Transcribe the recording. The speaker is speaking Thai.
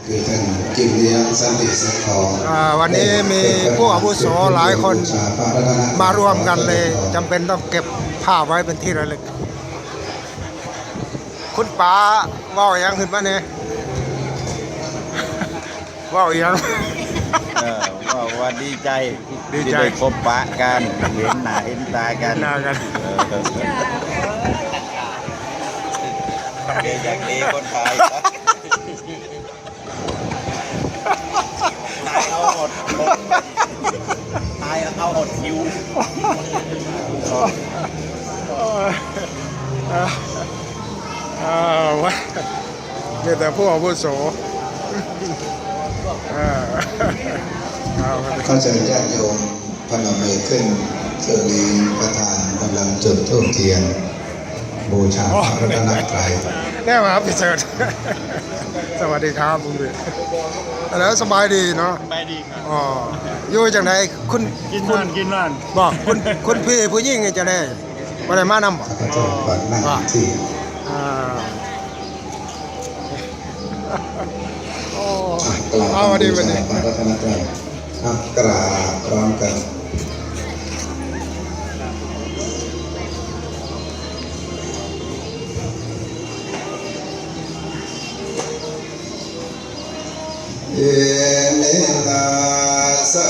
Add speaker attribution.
Speaker 1: คือท่านกิมเลี้ยงสันติเสถทอง
Speaker 2: วันนี้มีผู้อาวุโสหลายคนมารวมกันเลยจำเป็นต้องเก็บภาพไว้เป็นที่ระลึกคุณป๋าว่าอย่างขึ้นมาเนี่ยว่าอย่าง
Speaker 3: ว่าดีใจ
Speaker 2: ดีใจ
Speaker 3: ที่ได้พบปะกันเห็นหน้าเห็นตากัน
Speaker 2: หน้ากัน
Speaker 3: เกอยากดีคนไทยตายเอาหมดตายเอาหมดคิว
Speaker 2: วะมีแต่ผู้อาวุโส
Speaker 1: ข้าเชิญญาติโยมพนมมือขึ้นช่วงนี้ประธานกำลังจุดธูปเทียนบูชาพระรัตนตรัย
Speaker 2: แน่มาครับพี่เสิร์ชสวัสดีครับคุณพี่แล้วสบายดีเนาะ
Speaker 3: สบายดีครับ
Speaker 2: อ๋ออยู่จังไหนคุณ
Speaker 3: กินนั่น
Speaker 2: บอกคุณพี่ผู้หญิงจะได้มาได้มานำบอก
Speaker 1: ข้าเจ้าก่อนนั่งที่
Speaker 2: เอาวันนี้วันนี้
Speaker 1: พระรัตนตรัยกราบพร้อมกันเ